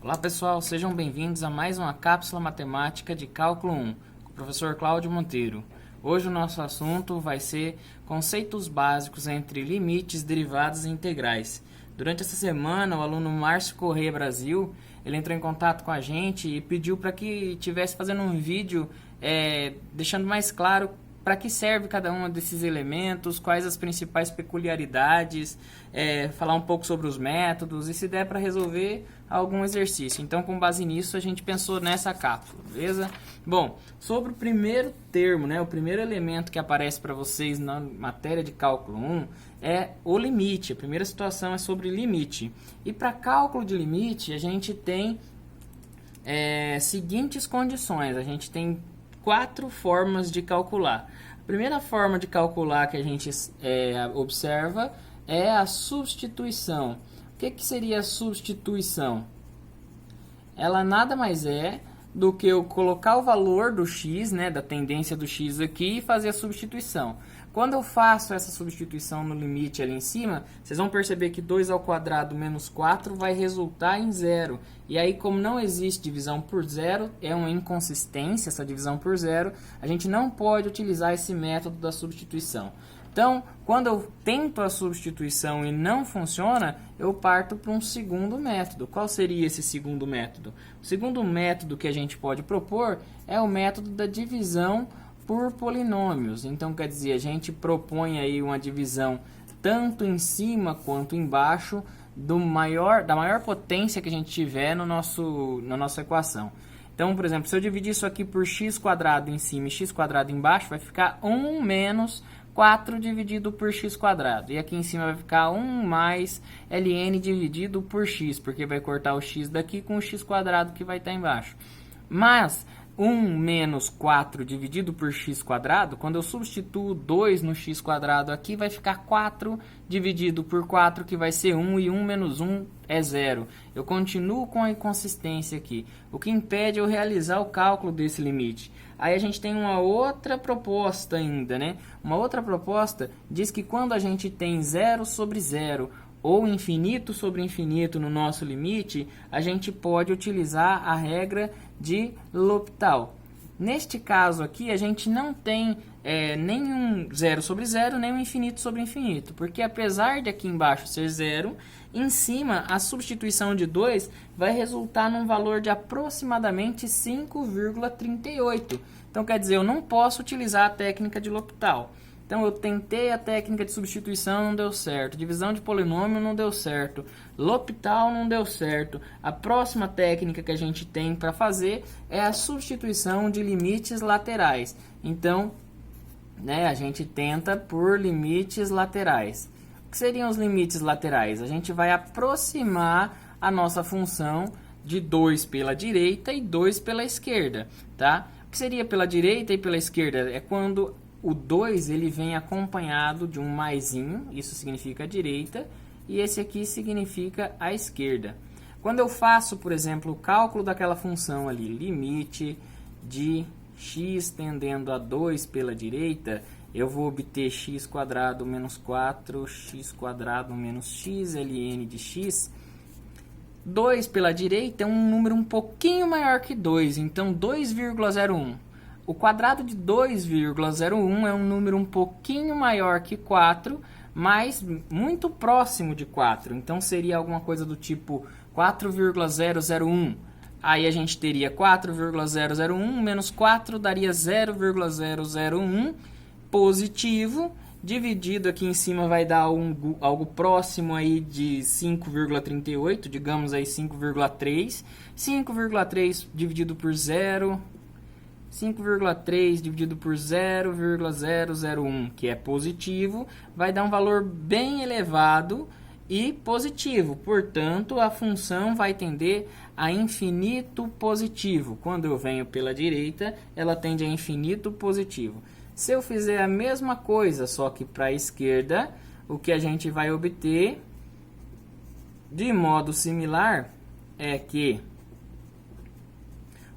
Olá pessoal, sejam bem-vindos a mais uma cápsula matemática de Cálculo 1, com o professor Cláudio Monteiro. Hoje o nosso assunto vai ser conceitos básicos entre limites, derivadas e integrais. Durante essa semana, o aluno Márcio Corrêa Brasil, ele entrou em contato com a gente e pediu para que estivesse fazendo um vídeo deixando mais claro para que serve cada um desses elementos, quais as principais peculiaridades, falar um pouco sobre os métodos e se der para resolver algum exercício. Então, com base nisso, a gente pensou nessa cápsula, beleza? Bom, sobre o primeiro termo, o primeiro elemento que aparece para vocês na matéria de cálculo 1 é o limite. A primeira situação é sobre limite. E para cálculo de limite, a gente tem seguintes condições. A gente tem 4 formas de calcular. A primeira forma de calcular que a gente observa é a substituição. O que seria a substituição? Ela nada mais é do que eu colocar o valor do x, da tendência do x aqui, e fazer a substituição. Quando eu faço essa substituição no limite ali em cima, vocês vão perceber que 2 ao quadrado menos 4 vai resultar em 0. E aí, como não existe divisão por zero, é uma inconsistência essa divisão por zero, a gente não pode utilizar esse método da substituição. Então, quando eu tento a substituição e não funciona, eu parto para um segundo método. Qual seria esse segundo método? O segundo método que a gente pode propor é o método da divisão por polinômios. Então, quer dizer, a gente propõe aí uma divisão tanto em cima quanto embaixo da maior potência que a gente tiver na nossa equação. Então, por exemplo, se eu dividir isso aqui por x² em cima e x² embaixo, vai ficar 1 menos 4 dividido por x². E aqui em cima vai ficar 1 mais ln dividido por x, porque vai cortar o x daqui com o x² que vai estar embaixo. Mas 1 menos 4 dividido por x², quando eu substituo 2 no x² aqui, vai ficar 4 dividido por 4, que vai ser 1, e 1 menos 1 é 0. Eu continuo com a inconsistência aqui, o que impede eu realizar o cálculo desse limite. Aí a gente tem uma outra proposta ainda, Uma outra proposta diz que quando a gente tem 0 sobre 0, ou infinito sobre infinito no nosso limite, a gente pode utilizar a regra de L'Hopital. Neste caso aqui, a gente não tem nenhum 0 sobre 0, nem um infinito sobre infinito, porque apesar de aqui embaixo ser 0, em cima a substituição de 2 vai resultar num valor de aproximadamente 5,38. Então, quer dizer, eu não posso utilizar a técnica de L'Hopital. Então, eu tentei a técnica de substituição, não deu certo. Divisão de polinômio não deu certo. L'Hopital não deu certo. A próxima técnica que a gente tem para fazer é a substituição de limites laterais. Então, a gente tenta por limites laterais. O que seriam os limites laterais? A gente vai aproximar a nossa função de 2 pela direita e 2 pela esquerda, tá? O que seria pela direita e pela esquerda? É quando o 2 ele vem acompanhado de um maisinho, isso significa a direita, e esse aqui significa a esquerda. Quando eu faço, por exemplo, o cálculo daquela função ali, limite de x tendendo a 2 pela direita, eu vou obter x² menos 4, x² menos x, ln de x. 2 pela direita é um número um pouquinho maior que 2, então 2,01. O quadrado de 2,01 é um número um pouquinho maior que 4, mas muito próximo de 4. Então, seria alguma coisa do tipo 4,001. Aí a gente teria 4,001 menos 4 daria 0,001 positivo. Dividido aqui em cima vai dar algo próximo aí de 5,38, digamos aí 5,3. 5,3 dividido por 0... 5,3 dividido por 0,001, que é positivo, vai dar um valor bem elevado e positivo. Portanto, a função vai tender a infinito positivo. Quando eu venho pela direita, ela tende a infinito positivo. Se eu fizer a mesma coisa, só que para a esquerda, o que a gente vai obter de modo similar é que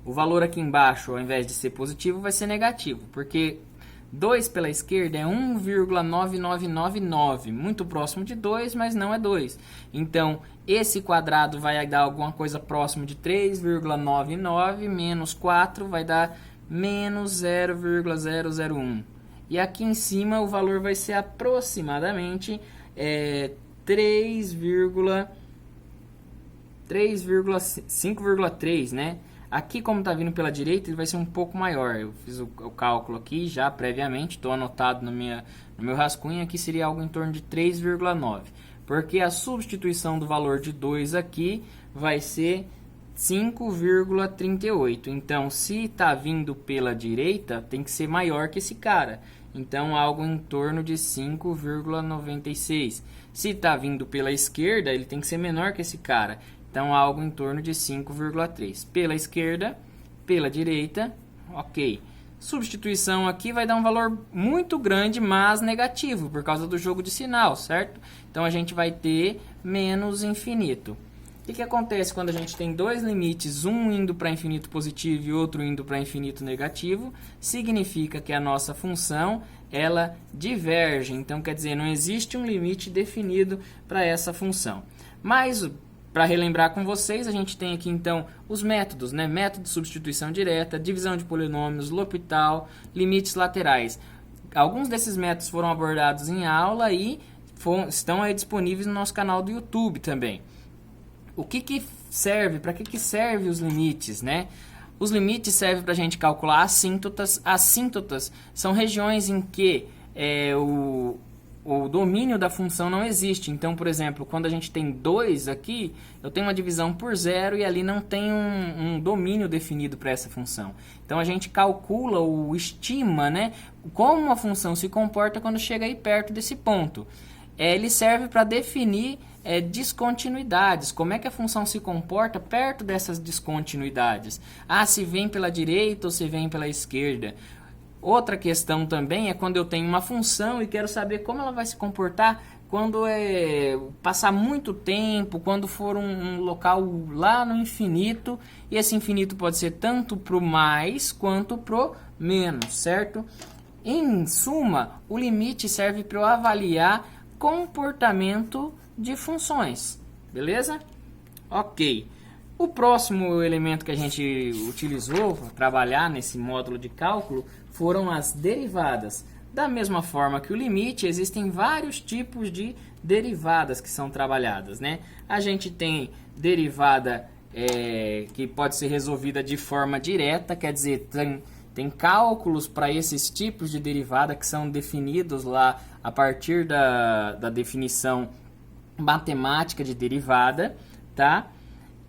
o valor aqui embaixo, ao invés de ser positivo, vai ser negativo, porque 2 pela esquerda é 1,9999, muito próximo de 2, mas não é 2. Então, esse quadrado vai dar alguma coisa próximo de 3,99, menos 4 vai dar menos 0,001. E aqui em cima o valor vai ser aproximadamente 5,3, né? Aqui, como está vindo pela direita, ele vai ser um pouco maior. Eu fiz o cálculo aqui já previamente, estou anotado no meu rascunho. Aqui seria algo em torno de 3,9. Porque a substituição do valor de 2 aqui vai ser 5,38. Então, se está vindo pela direita, tem que ser maior que esse cara. Então, algo em torno de 5,96. Se está vindo pela esquerda, ele tem que ser menor que esse cara. Então, algo em torno de 5,3. Pela esquerda, pela direita, ok. Substituição aqui vai dar um valor muito grande, mas negativo, por causa do jogo de sinal, certo? Então, a gente vai ter menos infinito. O que acontece quando a gente tem dois limites, um indo para infinito positivo e outro indo para infinito negativo? Significa que a nossa função, ela diverge. Então, quer dizer, não existe um limite definido para essa função. Mas, para relembrar com vocês, a gente tem aqui, então, os métodos, né? Método de substituição direta, divisão de polinômios, L'Hopital, limites laterais. Alguns desses métodos foram abordados em aula e estão aí disponíveis no nosso canal do YouTube também. O que serve? Para que servem os limites, né? Os limites servem para a gente calcular assíntotas. Assíntotas são regiões em que o domínio da função não existe. Então, por exemplo, quando a gente tem 2 aqui, eu tenho uma divisão por 0 e ali não tem um domínio definido para essa função. Então, a gente calcula ou estima, né, como uma função se comporta quando chega aí perto desse ponto. Ele serve para definir descontinuidades, como é que a função se comporta perto dessas descontinuidades. Se vem pela direita ou se vem pela esquerda. Outra questão também é quando eu tenho uma função e quero saber como ela vai se comportar quando passar muito tempo, quando for um local lá no infinito, e esse infinito pode ser tanto para o mais quanto para o menos, certo? Em suma, o limite serve para eu avaliar comportamento de funções, beleza? Ok. O próximo elemento que a gente utilizou para trabalhar nesse módulo de cálculo foram as derivadas. Da mesma forma que o limite, existem vários tipos de derivadas que são trabalhadas, né? A gente tem derivada que pode ser resolvida de forma direta, quer dizer, tem cálculos para esses tipos de derivada que são definidos lá a partir da definição matemática de derivada, tá?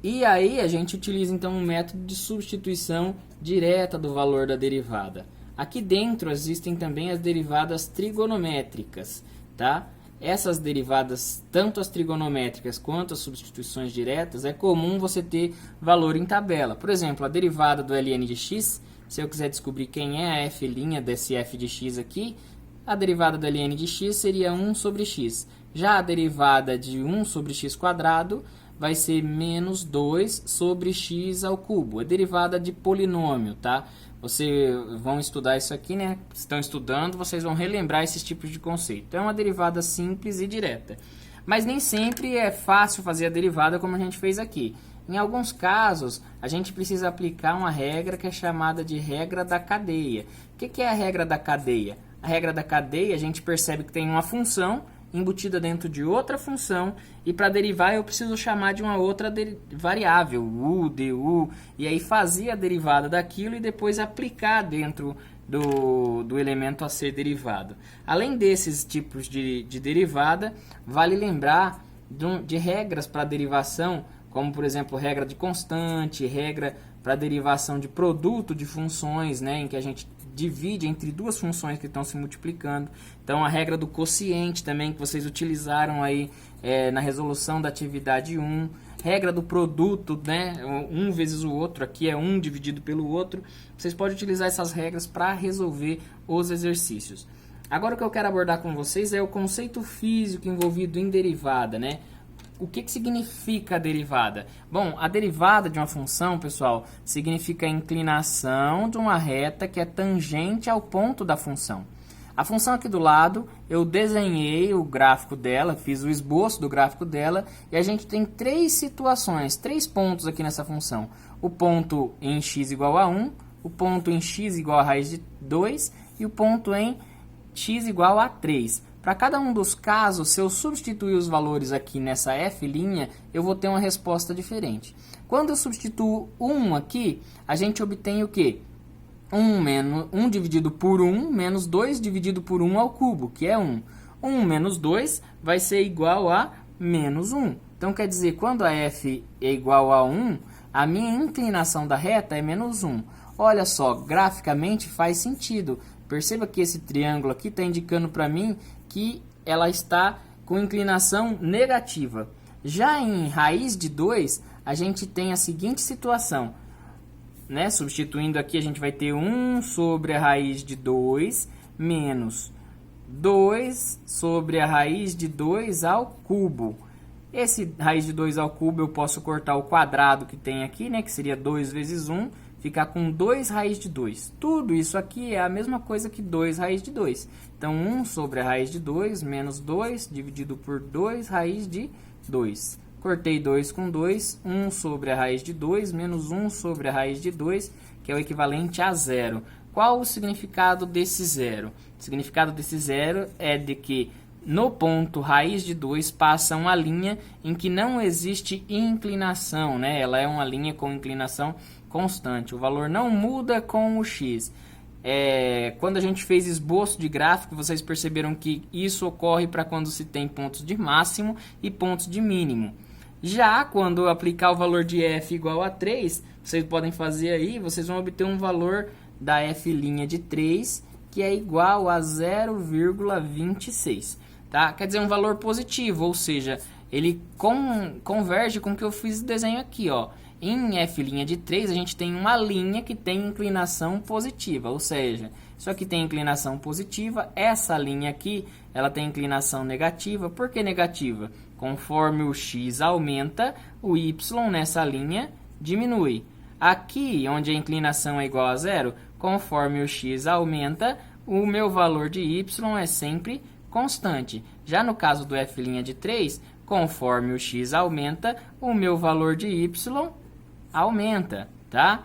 E aí a gente utiliza então um método de substituição direta do valor da derivada. Aqui dentro existem também as derivadas trigonométricas, tá? Essas derivadas, tanto as trigonométricas quanto as substituições diretas, é comum você ter valor em tabela. Por exemplo, a derivada do ln de x, se eu quiser descobrir quem é a f' desse f de x aqui, a derivada do ln de x seria 1 sobre x. Já a derivada de 1 sobre x quadrado vai ser menos 2 sobre x ao cubo. É derivada de polinômio, tá? Vocês vão estudar isso aqui, né? Estão estudando, vocês vão relembrar esses tipos de conceito. Então, é uma derivada simples e direta. Mas nem sempre é fácil fazer a derivada como a gente fez aqui. Em alguns casos, a gente precisa aplicar uma regra que é chamada de regra da cadeia. O que é a regra da cadeia? A regra da cadeia, a gente percebe que tem uma função embutida dentro de outra função, e para derivar eu preciso chamar de uma outra variável, u, du, e aí fazer a derivada daquilo e depois aplicar dentro do elemento a ser derivado. Além desses tipos de derivada, vale lembrar de regras para derivação, como por exemplo regra de constante, regra para derivação de produto de funções, né, em que a gente divide entre duas funções que estão se multiplicando. Então, a regra do quociente também, que vocês utilizaram aí na resolução da atividade 1. Regra do produto, né? Um vezes o outro, aqui é 1 dividido pelo outro. Vocês podem utilizar essas regras para resolver os exercícios. Agora, o que eu quero abordar com vocês é o conceito físico envolvido em derivada, né? o que significa a derivada? Bom, a derivada de uma função, pessoal, significa a inclinação de uma reta que é tangente ao ponto da função. A função aqui do lado, eu desenhei o gráfico dela, fiz o esboço do gráfico dela, e a gente tem três situações, três pontos aqui nessa função. O ponto em x igual a 1, o ponto em x igual a raiz de 2 e o ponto em x igual a 3. Para cada um dos casos, se eu substituir os valores aqui nessa f', eu vou ter uma resposta diferente. Quando eu substituo 1 aqui, a gente obtém o quê? 1 dividido por 1 menos 2 dividido por 1 ao cubo, que é 1. 1 menos 2 vai ser igual a menos 1. Então, quer dizer, quando a f é igual a 1, a minha inclinação da reta é menos 1. Olha só, graficamente faz sentido. Perceba que esse triângulo aqui está indicando para mim que ela está com inclinação negativa. Já em raiz de 2, a gente tem a seguinte situação, né? Substituindo aqui, a gente vai ter 1 sobre a raiz de 2 menos 2 sobre a raiz de 2 ao cubo. Esse raiz de 2 ao cubo eu posso cortar o quadrado que tem aqui, né? Que seria 2 vezes 1. Ficar com 2 raiz de 2. Tudo isso aqui é a mesma coisa que 2 raiz de 2. Então, 1 sobre a raiz de 2 menos 2 dividido por 2 raiz de 2. Cortei 2 com 2. 1 sobre a raiz de 2 menos 1 sobre a raiz de 2, que é o equivalente a 0. Qual o significado desse 0? O significado desse 0 é de que no ponto raiz de 2 passa uma linha em que não existe inclinação, né? Ela é uma linha com inclinação constante. O valor não muda com o x. Quando a gente fez esboço de gráfico, vocês perceberam que isso ocorre para quando se tem pontos de máximo e pontos de mínimo. Já quando eu aplicar o valor de f igual a 3, vocês podem fazer aí, vocês vão obter um valor da f' de 3, que é igual a 0,26. Tá? Quer dizer, um valor positivo, ou seja, ele converge com o que eu fiz o desenho aqui, ó. Em f' de 3, a gente tem uma linha que tem inclinação positiva, ou seja, isso aqui tem inclinação positiva, essa linha aqui, ela tem inclinação negativa. Por que negativa? Conforme o x aumenta, o y nessa linha diminui. Aqui, onde a inclinação é igual a 0, conforme o x aumenta, o meu valor de y é sempre constante. Já no caso do f' de 3, conforme o x aumenta, o meu valor de y aumenta, tá?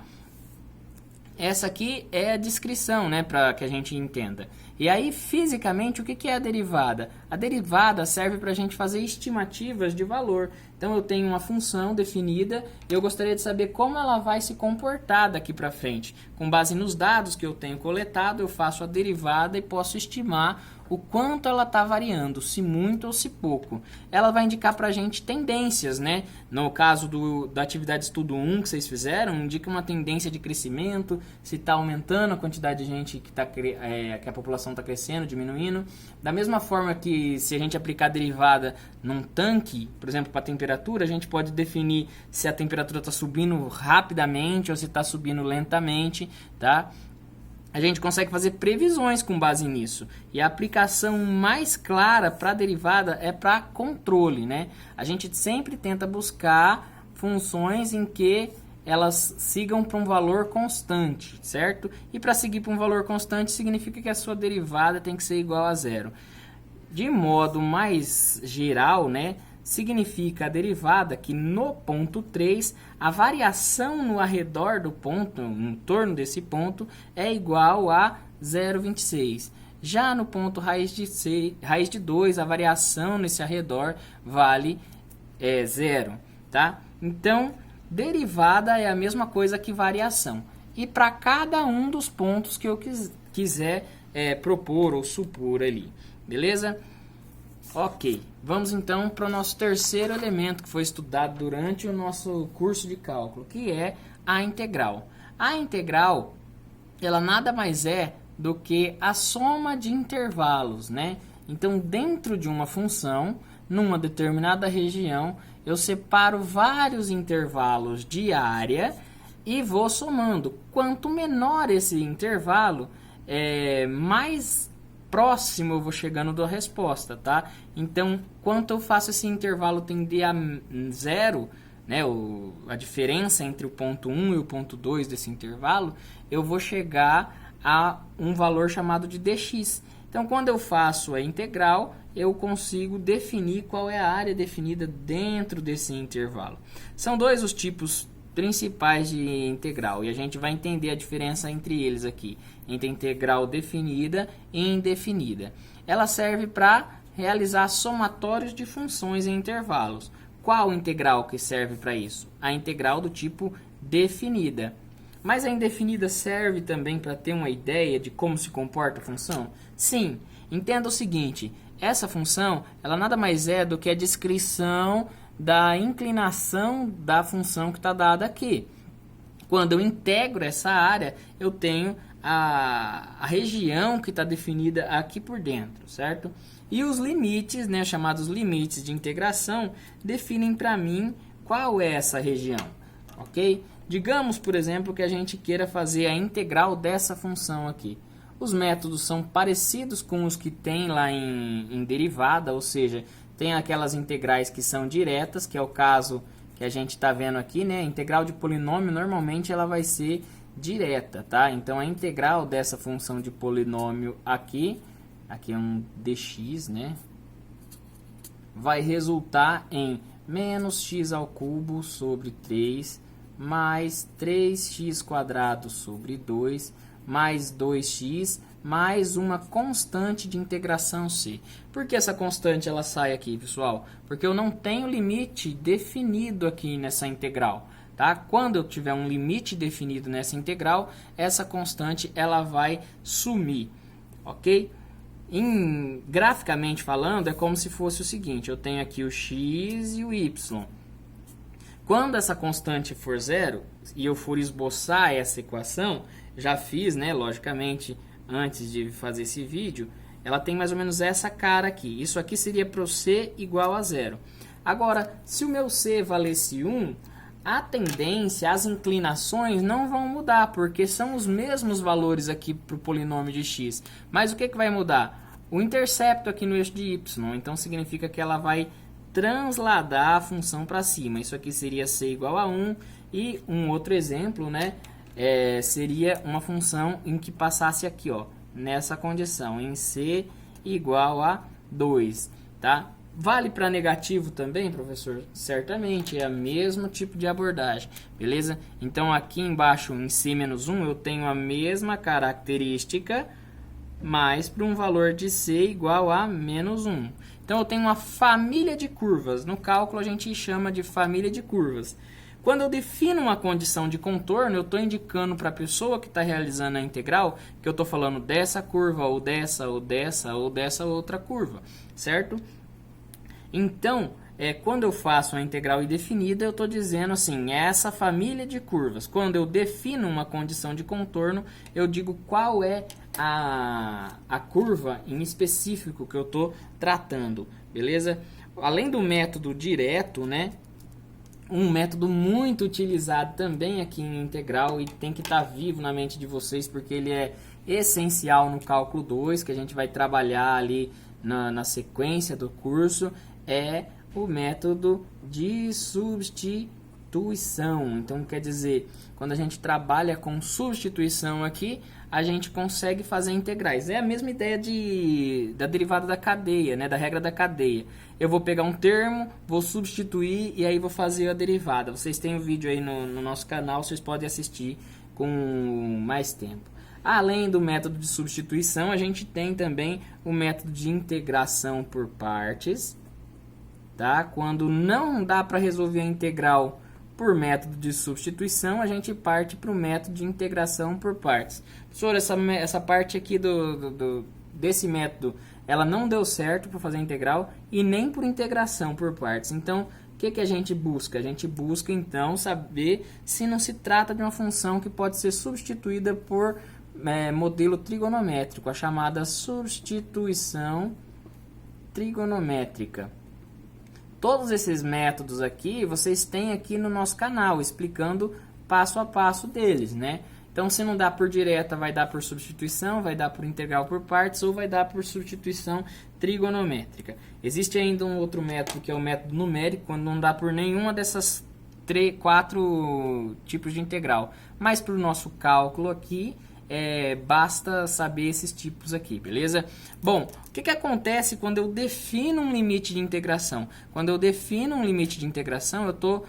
Essa aqui é a descrição, né, para que a gente entenda. E aí, fisicamente, o que é a derivada? A derivada serve para a gente fazer estimativas de valor. Então, eu tenho uma função definida e eu gostaria de saber como ela vai se comportar daqui para frente. Com base nos dados que eu tenho coletado, eu faço a derivada e posso estimar o quanto ela está variando, se muito ou se pouco. Ela vai indicar para a gente tendências, né? No caso da atividade estudo 1 que vocês fizeram, indica uma tendência de crescimento, se está aumentando a quantidade de gente que a população está crescendo, diminuindo. Da mesma forma que se a gente aplicar a derivada num tanque, por exemplo, para a temperatura, a gente pode definir se a temperatura está subindo rapidamente ou se está subindo lentamente, tá? A gente consegue fazer previsões com base nisso. E a aplicação mais clara para a derivada é para controle, né? A gente sempre tenta buscar funções em que elas sigam para um valor constante, certo? E para seguir para um valor constante significa que a sua derivada tem que ser igual a 0. De modo mais geral, né? Significa a derivada que no ponto 3, a variação no arredor do ponto, em torno desse ponto, é igual a 0,26. Já no ponto raiz de 2, a variação nesse arredor vale 0. Tá? Então, derivada é a mesma coisa que variação. E para cada um dos pontos que eu quiser propor ou supor ali. Beleza? Ok, vamos então para o nosso terceiro elemento que foi estudado durante o nosso curso de cálculo, que é a integral. A integral, ela nada mais é do que a soma de intervalos, né? Então, dentro de uma função, numa determinada região, eu separo vários intervalos de área e vou somando. Quanto menor esse intervalo, mais próximo eu vou chegando da resposta, tá? Então, quanto eu faço esse intervalo tender a zero, né, a diferença entre o ponto 1 e o ponto 2 desse intervalo, eu vou chegar a um valor chamado de dx. Então, quando eu faço a integral, eu consigo definir qual é a área definida dentro desse intervalo. São dois os tipos principais de integral, e a gente vai entender a diferença entre eles aqui, entre integral definida e indefinida. Ela serve para realizar somatórios de funções em intervalos. Qual integral que serve para isso? A integral do tipo definida. Mas a indefinida serve também para ter uma ideia de como se comporta a função? Sim, entenda o seguinte, essa função ela nada mais é do que a descrição da inclinação da função que está dada aqui. Quando eu integro essa área, eu tenho a região que está definida aqui por dentro, certo? E os limites, né, chamados limites de integração, definem para mim qual é essa região, ok? Digamos, por exemplo, que a gente queira fazer a integral dessa função aqui. Os métodos são parecidos com os que tem lá em derivada, ou seja, tem aquelas integrais que são diretas, que é o caso que a gente está vendo aqui, né? A integral de polinômio, normalmente, ela vai ser direta, tá? Então, a integral dessa função de polinômio aqui é um dx, né? Vai resultar em menos x ao cubo sobre 3, mais 3x² sobre 2, mais 2x, mais uma constante de integração c. Por que essa constante ela sai aqui, pessoal? Porque eu não tenho limite definido aqui nessa integral, tá? Quando eu tiver um limite definido nessa integral, essa constante ela vai sumir, ok? Graficamente falando, é como se fosse o seguinte, eu tenho aqui o x e o y. Quando essa constante for zero e eu for esboçar essa equação, já fiz, né, logicamente, antes de fazer esse vídeo, ela tem mais ou menos essa cara aqui. Isso aqui seria para o c igual a zero. Agora, se o meu c valesse 1, a tendência, as inclinações não vão mudar, porque são os mesmos valores aqui para o polinômio de x. Mas o que vai mudar? O intercepto aqui no eixo de y. Então, significa que ela vai transladar a função para cima. Isso aqui seria c igual a 1. E um outro exemplo, né, seria uma função em que passasse aqui, ó, nessa condição, em c igual a 2. Tá? Vale para negativo também, professor? Certamente, é o mesmo tipo de abordagem, beleza? Então, aqui embaixo, em c menos 1, eu tenho a mesma característica, mas para um valor de c igual a menos 1. Então, eu tenho uma família de curvas. No cálculo, a gente chama de família de curvas. Quando eu defino uma condição de contorno, eu estou indicando para a pessoa que está realizando a integral que eu estou falando dessa curva, ou dessa, ou dessa, ou dessa outra curva, certo? Então, quando eu faço a integral indefinida, eu estou dizendo assim, essa família de curvas. Quando eu defino uma condição de contorno, eu digo qual é a curva em específico que eu estou tratando, beleza? Além do método direto, né? Um método muito utilizado também aqui em integral e tem que estar vivo na mente de vocês, porque ele é essencial no cálculo 2, que a gente vai trabalhar ali na sequência do curso, é o método de substituição. Então, quer dizer, quando a gente trabalha com substituição aqui, a gente consegue fazer integrais. É a mesma ideia da derivada da cadeia, né? Da regra da cadeia. Eu vou pegar um termo, vou substituir e aí vou fazer a derivada. Vocês têm um vídeo aí no nosso canal, vocês podem assistir com mais tempo. Além do método de substituição, a gente tem também o método de integração por partes. Tá? Quando não dá para resolver a integral por método de substituição, a gente parte para o método de integração por partes. Professor, essa parte aqui desse método, ela não deu certo para fazer a integral e nem por integração por partes. Então, o que a gente busca? A gente busca, então, saber se não se trata de uma função que pode ser substituída por modelo trigonométrico, a chamada substituição trigonométrica. Todos esses métodos aqui, vocês têm aqui no nosso canal, explicando passo a passo deles, né? Então, se não dá por direta, vai dar por substituição, vai dar por integral por partes ou vai dar por substituição trigonométrica. Existe ainda um outro método que é o método numérico, quando não dá por nenhuma dessas 4 tipos de integral. Mas para o nosso cálculo aqui, basta saber esses tipos aqui, beleza? Bom, o que acontece quando eu defino um limite de integração? Quando eu defino um limite de integração, eu estou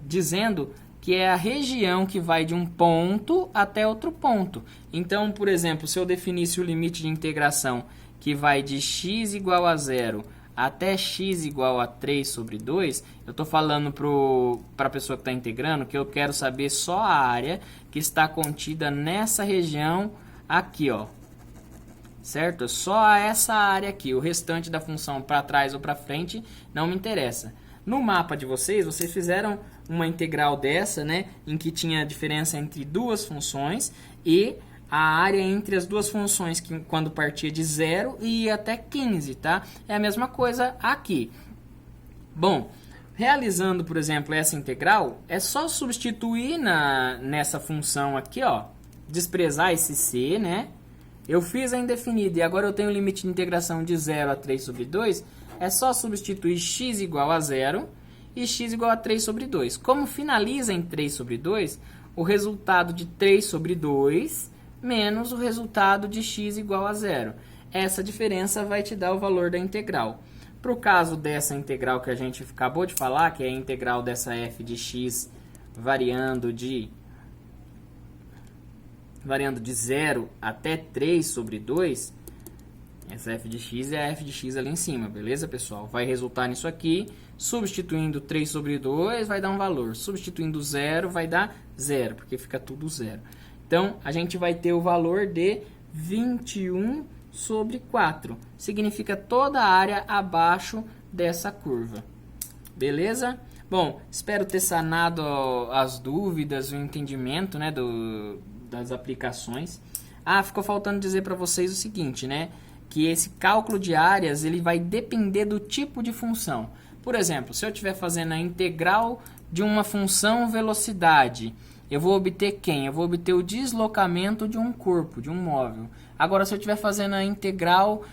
dizendo que é a região que vai de um ponto até outro ponto. Então, por exemplo, se eu definisse o limite de integração que vai de x igual a 0 até x igual a 3 sobre 2, eu estou falando para a pessoa que está integrando que eu quero saber só a área que está contida nessa região aqui, ó. Certo? Só essa área aqui. O restante da função para trás ou para frente não me interessa. No mapa de vocês fizeram uma integral dessa, né, em que tinha a diferença entre duas funções e a área entre as duas funções, que quando partia de 0 e ia até 15, tá? É a mesma coisa aqui. Bom, realizando, por exemplo, essa integral, é só substituir nessa função aqui, ó, desprezar esse c, né? Eu fiz a indefinida e agora eu tenho o limite de integração de 0 a 3 sobre 2, é só substituir x igual a 0 e x igual a 3 sobre 2. Como finaliza em 3 sobre 2, o resultado de 3 sobre 2 menos o resultado de x igual a 0. Essa diferença vai te dar o valor da integral. Para o caso dessa integral que a gente acabou de falar, que é a integral dessa f de x variando de 0 até 3 sobre 2, essa f de x é a f de x ali em cima, beleza, pessoal? Vai resultar nisso aqui. Substituindo 3 sobre 2 vai dar um valor. Substituindo 0 vai dar 0, porque fica tudo 0. Então, a gente vai ter o valor de 21 sobre 4. Significa toda a área abaixo dessa curva. Beleza? Bom, espero ter sanado as dúvidas, o entendimento, né, das aplicações. Ficou faltando dizer para vocês o seguinte, né? Que esse cálculo de áreas ele vai depender do tipo de função. Por exemplo, se eu estiver fazendo a integral de uma função velocidade, eu vou obter quem? Eu vou obter o deslocamento de um corpo, de um móvel. Agora, se eu estiver fazendo a integral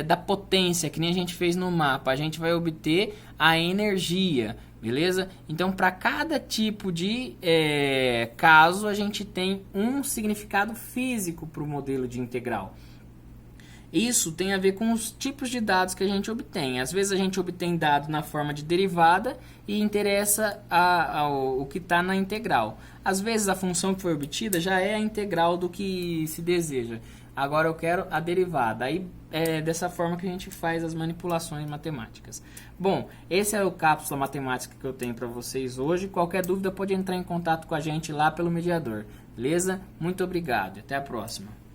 da potência, que nem a gente fez no mapa, a gente vai obter a energia, beleza? Então, para cada tipo de caso, a gente tem um significado físico para o modelo de integral. Isso tem a ver com os tipos de dados que a gente obtém. Às vezes a gente obtém dado na forma de derivada e interessa o que está na integral. Às vezes a função que foi obtida já é a integral do que se deseja. Agora eu quero a derivada. Aí é dessa forma que a gente faz as manipulações matemáticas. Bom, esse é o Cápsula Matemática que eu tenho para vocês hoje. Qualquer dúvida pode entrar em contato com a gente lá pelo mediador. Beleza? Muito obrigado e até a próxima.